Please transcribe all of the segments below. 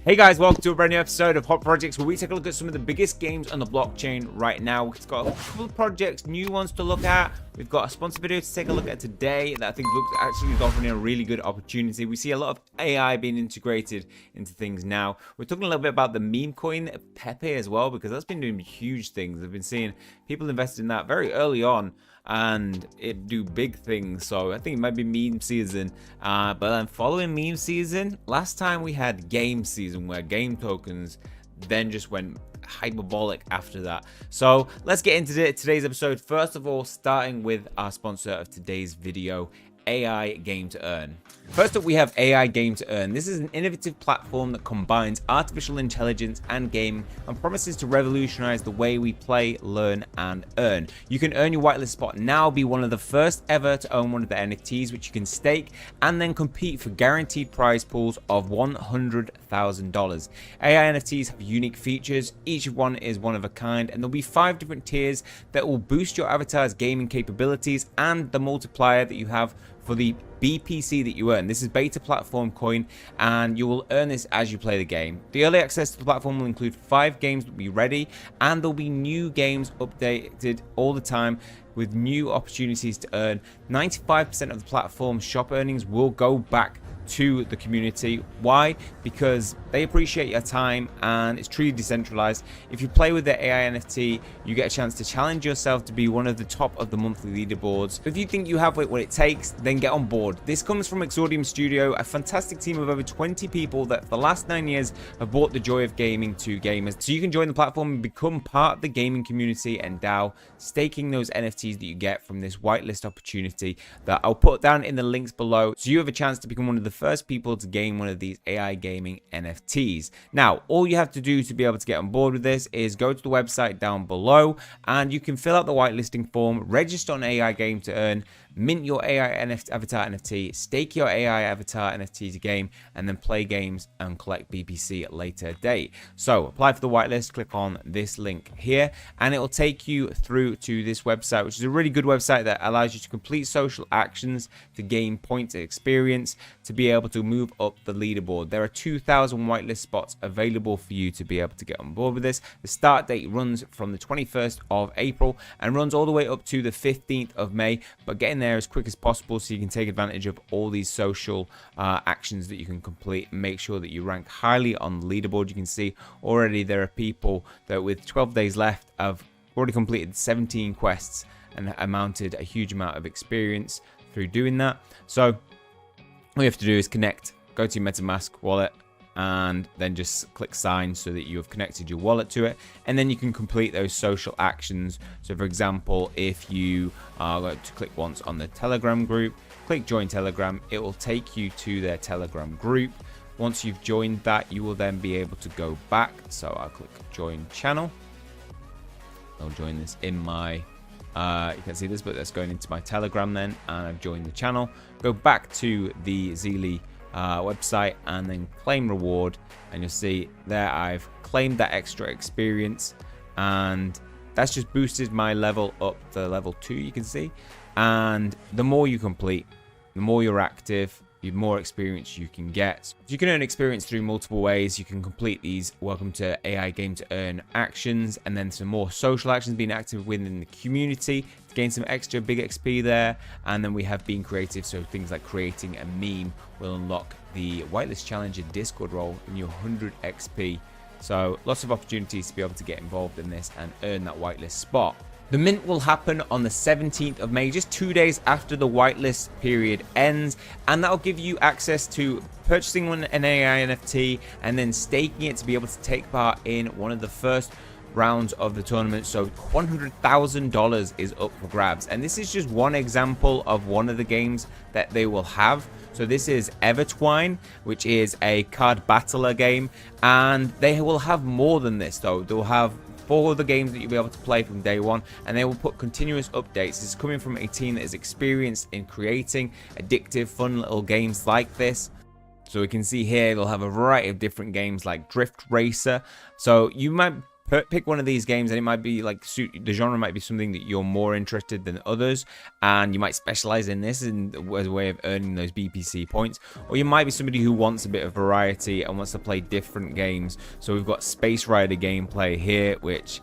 Hey guys, welcome to a brand new episode of Hot Projects, where we take a look at some of the biggest games on the blockchain right now. It's got a couple of projects, new ones to look at. We've got a sponsored video to take a look at today that I think looks actually offering a really good opportunity. We see a lot of AI being integrated into things now. We're talking a little bit about the meme coin Pepe as well, because that's been doing huge things. I've been seeing people invest in that very early on and it do big things, so I think it might be meme season. But then following meme season, last time we had game season, where game tokens then just went hyperbolic after that. So let's get into today's episode. First of all, starting with our sponsor of today's video, AI Game to Earn. First up, we have AI Game to Earn. This is an innovative platform that combines artificial intelligence and gaming and promises to revolutionize the way we play, learn, and earn. You can earn your whitelist spot now, be one of the first ever to own one of the NFTs, which you can stake, and then compete for guaranteed prize pools of $100,000. AI NFTs have unique features. Each one is one of a kind, and there'll be 5 different tiers that will boost your avatar's gaming capabilities and the multiplier that you have for the BPC that you earn. This is beta platform coin, and you will earn this as you play the game. The early access to the platform will include 5 games that will be ready, and there'll be new games updated all the time with new opportunities to earn. 95% of the platform's shop earnings will go back to the community. Why? Because they appreciate your time and it's truly decentralized. If you play with the AI NFT, you get a chance to challenge yourself to be one of the top of the monthly leaderboards. If you think you have what it takes, then get on board. This comes from Exordium Studio, a fantastic team of over 20 people that for the last 9 years have brought the joy of gaming to gamers. So you can join the platform and become part of the gaming community and DAO, staking those NFTs that you get from this whitelist opportunity that I'll put down in the links below, so you have a chance to become one of the first people to gain one of these AI gaming NFTs. Now, all you have to do to be able to get on board with this is go to the website down below, and you can fill out the whitelisting form, register on AI Game to Earn, mint your AI avatar NFT, stake your AI avatar NFT to game, and then play games and collect BPC at a later date. So apply for the whitelist, click on this link here, and it will take you through to this website, which is a really good website that allows you to complete social actions to gain points and experience to be able to move up the leaderboard. There are 2,000 whitelist spots available for you to be able to get on board with this. The start date runs from the 21st of April and runs all the way up to the 15th of May, but get in there as quick as possible so you can take advantage of all these social actions that you can complete and make sure that you rank highly on the leaderboard. You can see already there are people that with 12 days left have already completed 17 quests and amounted a huge amount of experience through doing that. So all you have to do is connect, go to your MetaMask wallet, and then just click sign so that you have connected your wallet to it, and then you can complete those social actions. So for example, if you are going to click once on the Telegram group, click join Telegram, it will take you to their Telegram group. Once you've joined that, you will then be able to go back. So I'll click join channel. I'll join this in my you can see this, but that's going into my Telegram then, and I've joined the channel. Go back to the Zeely website and then claim reward, and you'll see there I've claimed that extra experience, and that's just boosted my level up to level 2, you can see. And the more you complete, the more you're active, the more experience you can get. So you can earn experience through multiple ways. You can complete these welcome to AI Game to Earn actions, and then some more social actions, being active within the community to gain some extra big XP there. And then we have being creative, so things like creating a meme will unlock the whitelist challenge and Discord role in your 100 XP. So lots of opportunities to be able to get involved in this and earn that whitelist spot. The mint will happen on the 17th of May, just 2 days after the whitelist period ends, and that'll give you access to purchasing an AI NFT and then staking it to be able to take part in one of the first rounds of the tournament. So $100,000 is up for grabs, and this is just one example of one of the games that they will have. So this is Evertwine, which is a card battler game, and they will have more than this though. They'll have 4 of the games that you'll be able to play from day one, and they will put continuous updates. This is coming from a team that is experienced in creating addictive, fun little games like this. So we can see here they'll have a variety of different games like Drift Racer. So you might pick one of these games, and it might be like the genre might be something that you're more interested than others, and you might specialize in this as a way of earning those BPC points. Or you might be somebody who wants a bit of variety and wants to play different games. So we've got Space Rider gameplay here, which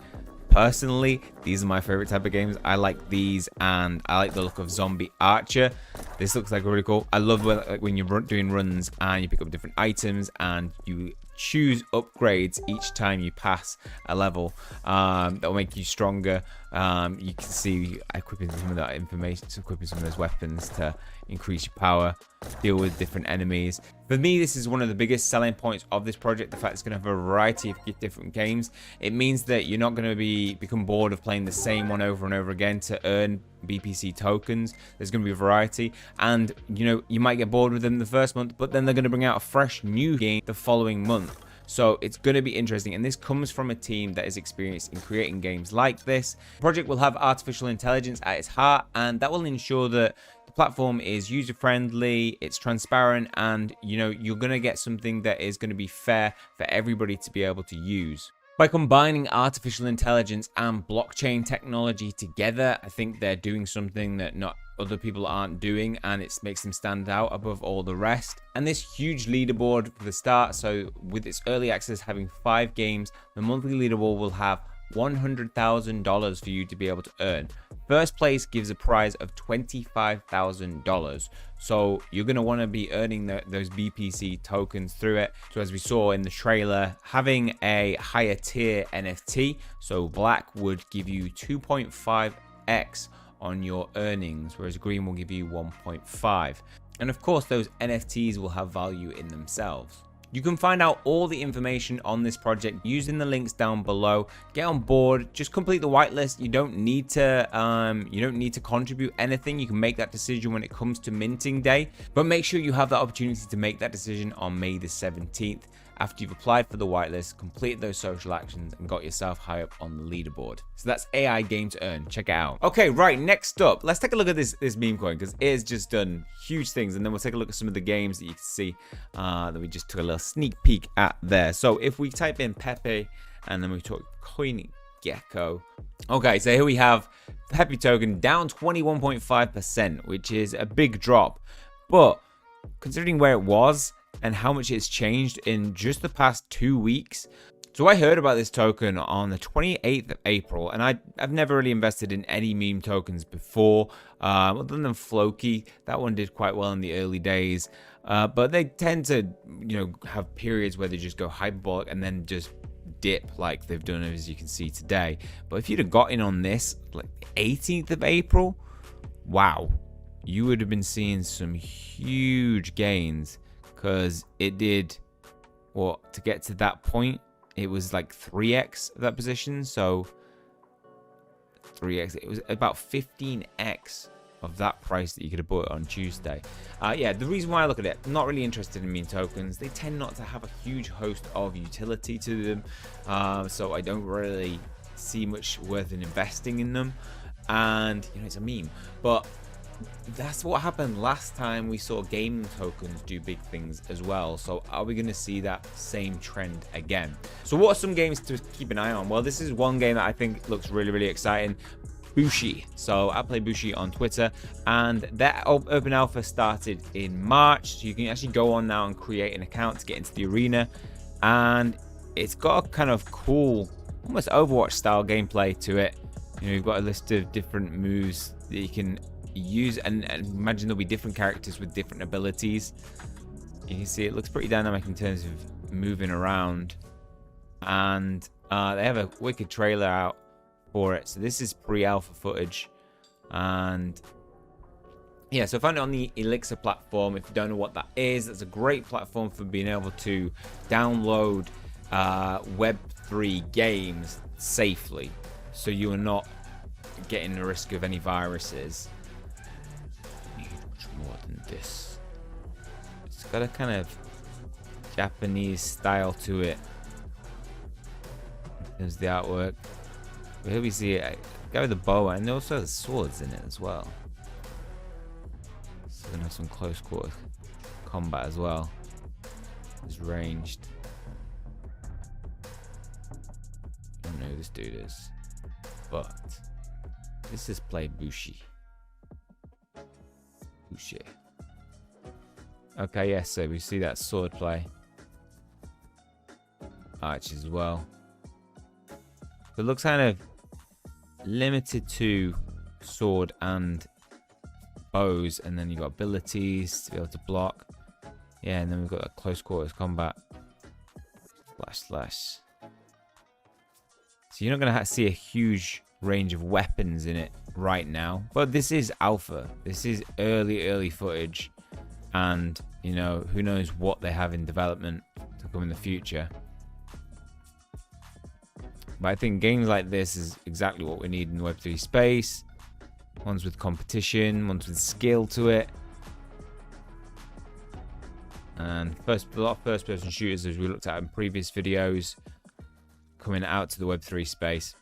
personally, these are my favorite type of games. I like these, and I like the look of Zombie Archer. This looks like really cool. I love when you're doing runs and you pick up different items and you choose upgrades each time you pass a level that will make you stronger. You can see equipping some of that information, equipping some of those weapons to increase your power, deal with different enemies. For me, this is one of the biggest selling points of this project, the fact it's going to have a variety of different games. It means that you're not going to become bored of playing the same one over and over again to earn BPC tokens. There's going to be a variety, and you might get bored with them the first month, but then they're going to bring out a fresh new game the following month. So it's going to be interesting, and this comes from a team that is experienced in creating games like this. The project will have artificial intelligence at its heart, and that will ensure that the platform is user-friendly, it's transparent, and you're going to get something that is going to be fair for everybody to be able to use. By combining artificial intelligence and blockchain technology together, I think they're doing something that not other people aren't doing, and it makes them stand out above all the rest. And this huge leaderboard for the start, so with its early access having 5 games, the monthly leaderboard will have $100,000 for you to be able to earn. First place gives a prize of $25,000. So you're going to want to be earning those BPC tokens through it. So as we saw in the trailer, having a higher tier NFT, so black would give you 2.5x on your earnings, whereas green will give you 1.5. And of course, those NFTs will have value in themselves. You can find out all the information on this project using the links down below. Get on board, just complete the whitelist. You don't need to contribute anything. You can make that decision when it comes to minting day, but make sure you have that opportunity to make that decision on May the 17th. After you've applied for the whitelist, completed those social actions, and got yourself high up on the leaderboard. So that's AI Game to Earn. Check it out. Okay, right, next up, let's take a look at this meme coin, because it has just done huge things, and then we'll take a look at some of the games that you can see that we just took a little sneak peek at there. So if we type in Pepe, and then we talk CoinGecko. Okay, so here we have Pepe token down 21.5%, which is a big drop. But considering where it was, and how much it's changed in just the past 2 weeks. So I heard about this token on the 28th of April, and I've never really invested in any meme tokens before, other than Floki. That one did quite well in the early days, but they tend to, have periods where they just go hyperbolic and then just dip like they've done, as you can see today. But if you'd have got in on this like 18th of April, wow, you would have been seeing some huge gains. Because it did, to get to that point, it was like 3x of that position. So 3x, it was about 15x of that price that you could have bought it on Tuesday. Yeah, the reason why I look at it, I'm not really interested in meme tokens. They tend not to have a huge host of utility to them. So I don't really see much worth in investing in them. And, it's a meme. But that's what happened last time we saw gaming tokens do big things as well. So are we going to see that same trend again? So what are some games to keep an eye on? Well, this is one game that I think looks really, really exciting. Bushi. So I play Bushi on Twitter, and that open alpha started in March. So you can actually go on now and create an account to get into the arena. And it's got a kind of cool, almost Overwatch style gameplay to it. You've got a list of different moves that you can use, and imagine there'll be different characters with different abilities. You can see it looks pretty dynamic in terms of moving around, and they have a wicked trailer out for it. So this is pre-alpha footage, and yeah, so I found it on the Elixir platform. If you don't know what that is, that's a great platform for being able to download Web3 games safely, so you are not getting the risk of any viruses. More than this. It's got a kind of Japanese style to it. There's the artwork. But here we see a guy with a bow, and also has swords in it as well. So we're gonna have some close quarter combat as well. It's ranged. And this dude is. But let's just play Bushi. Bushi. Okay, yes, so we see that sword play. Archers as well. It looks kind of limited to sword and bows, and then you've got abilities to be able to block. Yeah, and then we've got that close quarters combat. Slash. So you're not going to see a huge range of weapons in it right now. But this is alpha. This is early footage. And, you know, who knows what they have in development to come in the future. But I think games like this is exactly what we need in the Web3 space. Ones with competition, ones with skill to it. And a lot of first-person shooters, as we looked at in previous videos, coming out to the Web3 space.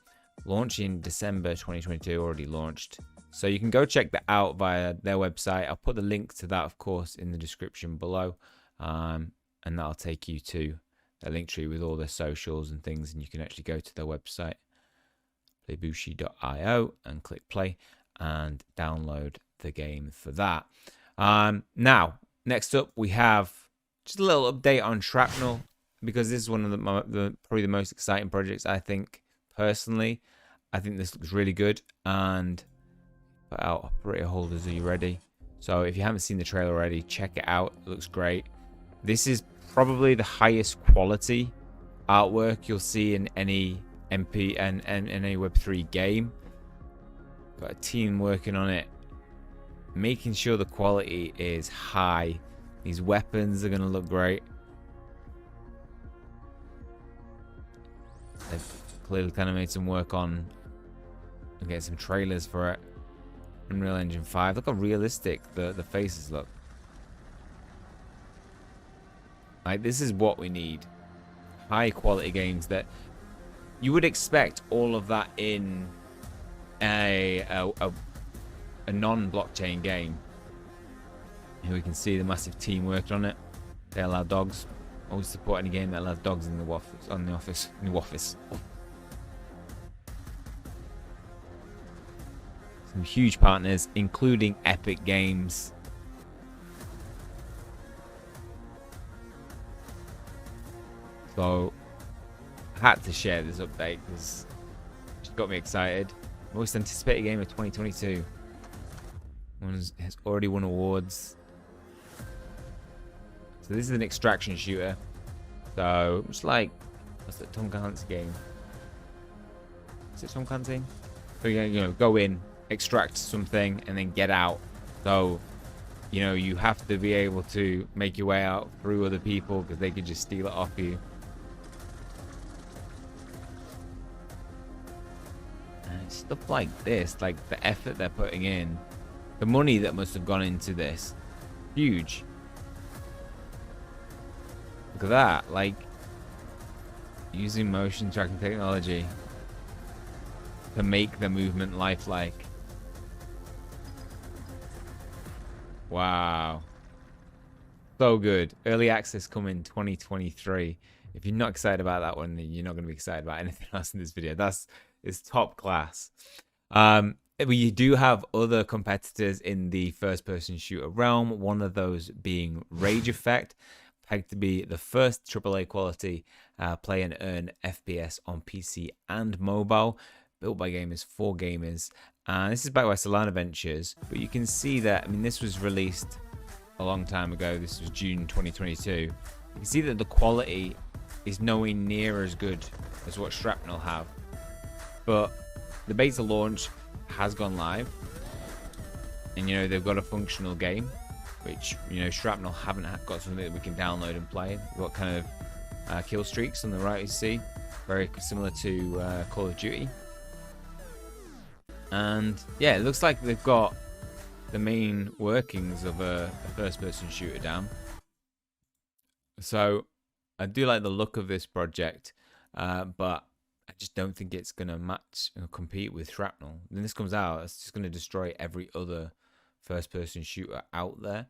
Launching December 2022, already launched. So you can go check that out via their website. I'll put the link to that, of course, in the description below. And that'll take you to a link tree with all their socials and things. And you can actually go to their website, playbushi.io, and click play and download the game for that. Now, next up, we have just a little update on Shrapnel, because this is one of the probably the most exciting projects, I think, personally. I think this looks really good. And put out operator holders, are you ready? So if you haven't seen the trailer already, check it out. It looks great. This is probably the highest quality artwork you'll see in any MP and any Web3 game. Got a team working on it, making sure the quality is high. These weapons are going to look great. They've clearly kind of made some work on and get some trailers for it. Unreal Engine 5. Look how realistic the faces look. Like, this is what we need. High quality games that you would expect all of that in a non-blockchain game. Here we can see the massive team working on it. They allow dogs. Always support any game that allows dogs in the office. Some huge partners, including Epic Games. So I had to share this update because it got me excited. Most anticipated game of 2022. One has already won awards. So this is an extraction shooter. So it's like, what's that Tom Clancy game? Is it Tom Clancy? So you know, go in, extract something, and then get out. So, you know, you have to be able to make your way out through other people because they could just steal it off you. And stuff like this, like the effort they're putting in, the money that must have gone into this, huge. Look at that, like using motion tracking technology to make the movement lifelike. Wow. So good. Early access coming 2023. If you're not excited about that one, then you're not going to be excited about anything else in this video. It's top class. We do have other competitors in the first-person shooter realm. One of those being Rage Effect, pegged to be the first AAA quality play and earn FPS on PC and mobile, built by gamers for gamers. And this is backed by Solana Ventures, but you can see that, I mean, this was released a long time ago. This was June 2022. You can see that the quality is nowhere near as good as what Shrapnel have, but the beta launch has gone live, and you know, they've got a functional game, which, you know, Shrapnel haven't got something that we can download and play. We've got kind of kill streaks on the right, you see, very similar to Call of Duty. And yeah, it looks like they've got the main workings of a first-person shooter down. So I do like the look of this project, but I just don't think it's going to match or compete with Shrapnel. When this comes out, it's just going to destroy every other first-person shooter out there.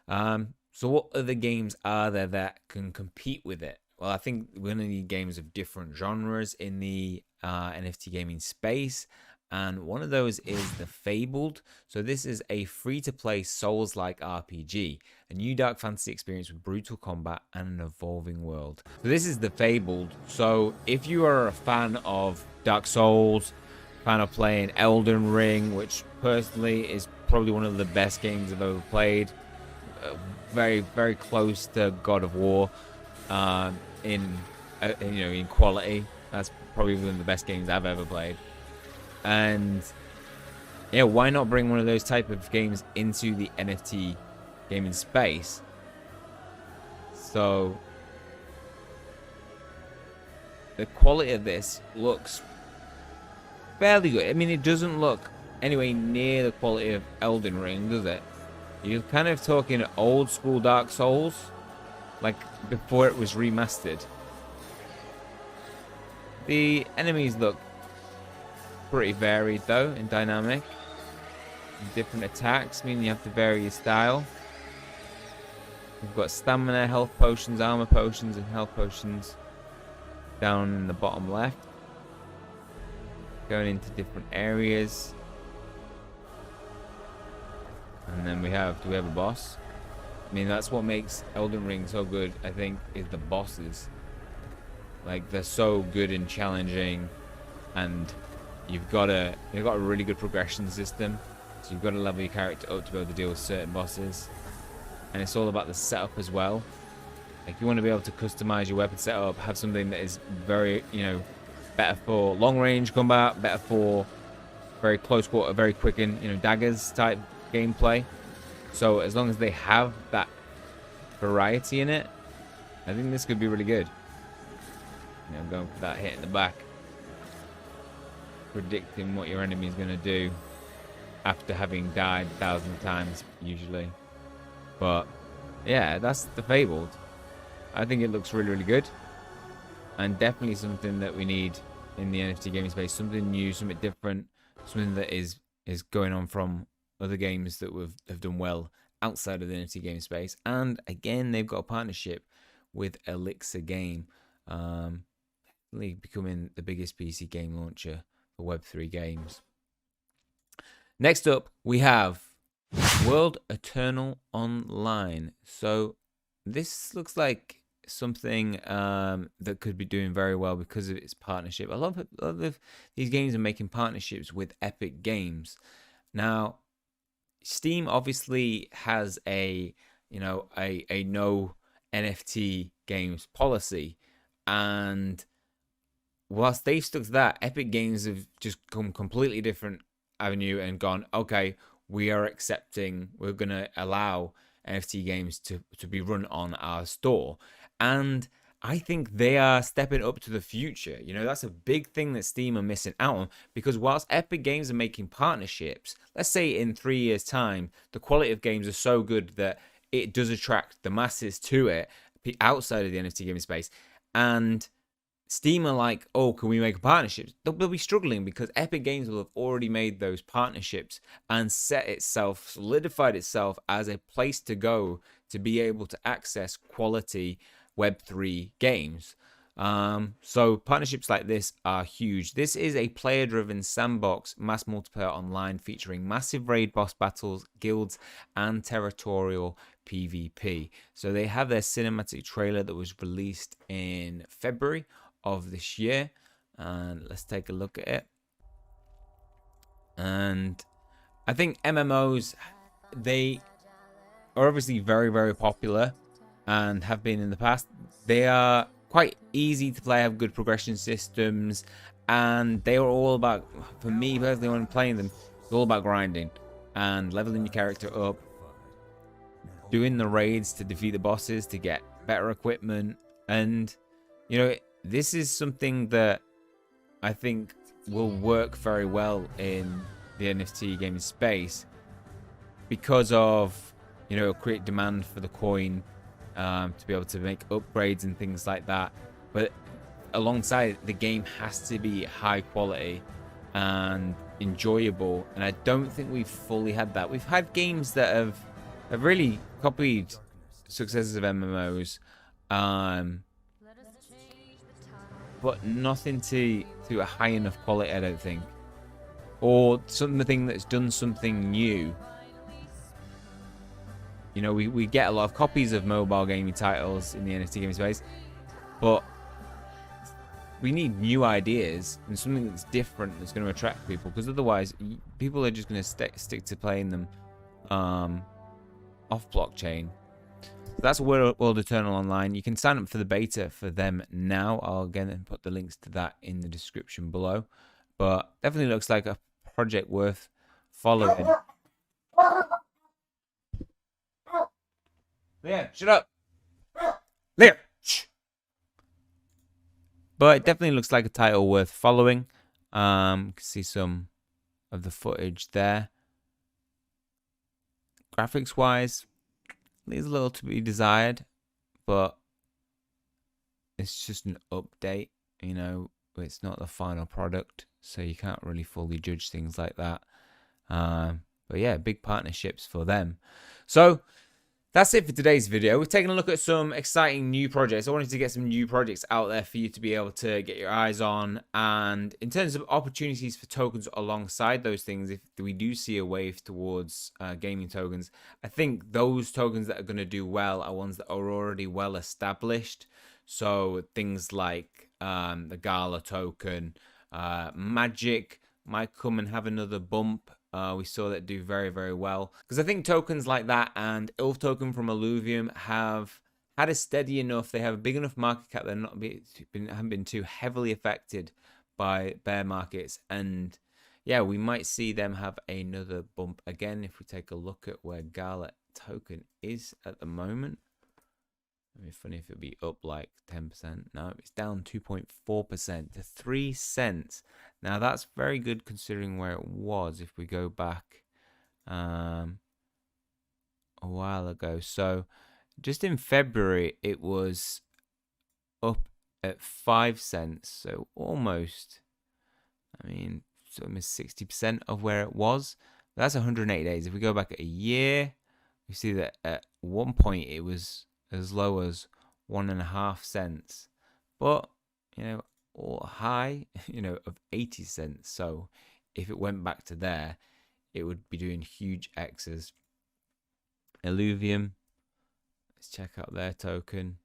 So what other games are there that can compete with it? Well, I think we're going to need games of different genres in the NFT gaming space. And one of those is the Fabled. So this is a free-to-play Souls-like RPG, a new dark fantasy experience with brutal combat and an evolving world. So this is the Fabled. So if you are a fan of Dark Souls, fan of playing Elden Ring, which personally is probably one of the best games I've ever played, very, very close to God of War in quality. That's probably one of the best games I've ever played. And yeah, why not bring one of those type of games into the NFT gaming space? So the quality of this looks fairly good. I mean, it doesn't look anywhere near the quality of Elden Ring, does it? You're kind of talking old school Dark Souls, like before it was remastered. The enemies look pretty varied though, and dynamic. Different attacks mean you have to vary your style. We've got stamina, health potions, armor potions, and health potions down in the bottom left. Going into different areas. And then do we have a boss? I mean, that's what makes Elden Ring so good, I think, is the bosses. Like, they're so good and challenging, and you've got a really good progression system. So you've got to level your character up to be able to deal with certain bosses. And it's all about the setup as well. Like, you want to be able to customize your weapon setup, have something that is very, better for long range combat, better for very close quarter, very quick and, daggers type gameplay. So as long as they have that variety in it, I think this could be really good. I'm going for that hit in the back. Predicting what your enemy is going to do after having died 1,000 times, usually. But yeah, that's the Fabled. I think it looks really, really good. And definitely something that we need in the NFT gaming space. Something new, something different. Something that is going on from other games that have done well outside of the NFT gaming space. And again, they've got a partnership with Elixir Game. Becoming the biggest PC game launcher for Web3 games. Next up, we have World Eternal Online. So this looks like something that could be doing very well because of its partnership. A lot of these games are making partnerships with Epic Games. Now, Steam obviously has a no NFT games policy, and whilst they've stuck to that, Epic Games have just come completely different avenue and gone, okay, we're going to allow NFT games to be run on our store. And I think they are stepping up to the future. That's a big thing that Steam are missing out on, because whilst Epic Games are making partnerships, let's say in 3 years' time, the quality of games are so good that it does attract the masses to it outside of the NFT gaming space. And Steam are like, oh, can we make partnerships? They'll be struggling because Epic Games will have already made those partnerships and solidified itself as a place to go to be able to access quality Web3 games. So partnerships like this are huge. This is a player-driven sandbox mass multiplayer online featuring massive raid boss battles, guilds, and territorial PvP. So they have their cinematic trailer that was released in February of this year, and let's take a look at it. And I think MMOs, they are obviously very, very popular and have been in the past. They are quite easy to play, have good progression systems, and they are all about, for me personally when I'm playing them, it's all about grinding and leveling your character up, doing the raids to defeat the bosses, to get better equipment. And this is something that I think will work very well in the NFT gaming space because of, create demand for the coin, to be able to make upgrades and things like that. But alongside, the game has to be high quality and enjoyable. And I don't think we've fully had that. We've had games that have really copied successes of MMOs. but nothing to a high enough quality, I don't think. Or something that's done something new. You know, we get a lot of copies of mobile gaming titles in the NFT gaming space, but we need new ideas and something that's different that's going to attract people, because otherwise people are just going to stick to playing them off blockchain. So that's World Eternal Online. You can sign up for the beta for them now. I'll again put the links to that in the description below, but definitely looks like a project worth following. Leah, shut up. Leah, shh. But it definitely looks like a title worth following. You can see some of the footage there. Graphics wise, leaves a little to be desired, but it's just an update. You know, it's not the final product, so you can't really fully judge things like that. But yeah, big partnerships for them. So that's it for today's video. We've taken a look at some exciting new projects. I wanted to get some new projects out there for you to be able to get your eyes on. And in terms of opportunities for tokens alongside those things, if we do see a wave towards gaming tokens, I think those tokens that are going to do well are ones that are already well established. So things like the Gala token, Magic might come and have another bump. We saw that do very, very well, because I think tokens like that and Ilf token from Illuvium have had a steady enough, they have a big enough market cap, they're not haven't been too heavily affected by bear markets. And yeah, we might see them have another bump again if we take a look at where Gala token is at the moment. It'd be funny if it'd be up like 10%. No, it's down 2.4% to 3 cents. Now that's very good considering where it was if we go back a while ago. So just in February it was up at 5 cents. So almost, I mean, so almost 60% of where it was. That's 180 days. If we go back a year, we see that at one point it was as low as 1.5 cents, but you know, or high, you know, of 80 cents. So if it went back to there, it would be doing huge X's. Illuvium, let's check out their token.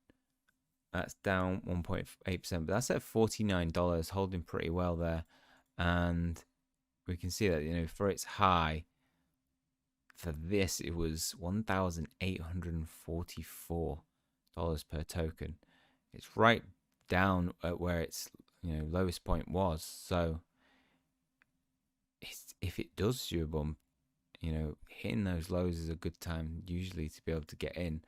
That's down 1.8%, but that's at $49, holding pretty well there. And we can see that, you know, for its high, for this, it was $1,844 per token. It's right down at where its, you know, lowest point was. So if it does do a bump, you know, hitting those lows is a good time usually to be able to get in.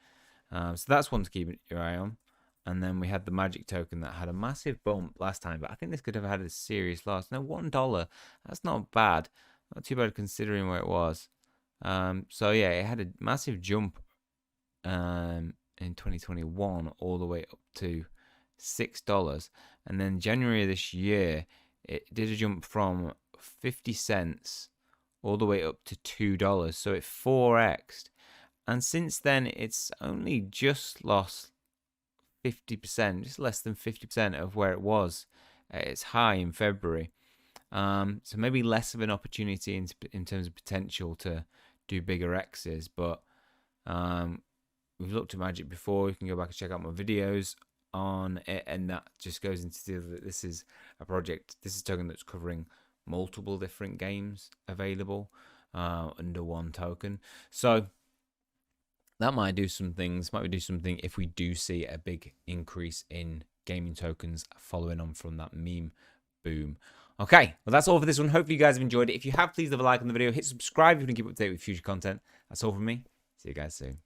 So that's one to keep your eye on. And then we had the Magic token that had a massive bump last time, but I think this could have had a serious loss. No, $1. That's not bad. Not too bad considering where it was. So yeah, it had a massive jump in 2021 all the way up to $6, and then January of this year it did a jump from 50 cents all the way up to $2, so it 4x'd, and since then it's only just lost 50%, just less than 50% of where it was at its high in February. So maybe less of an opportunity in terms of potential to do bigger X's, but we've looked at Magic before. You can go back and check out my videos on it, and that just goes into that this is a project, this is a token that's covering multiple different games available under one token. So that might do some things, might do something if we do see a big increase in gaming tokens following on from that meme boom. Okay, well, that's all for this one. Hopefully you guys have enjoyed it. If you have, please leave a like on the video. Hit subscribe if you want to keep up to date with future content. That's all from me. See you guys soon.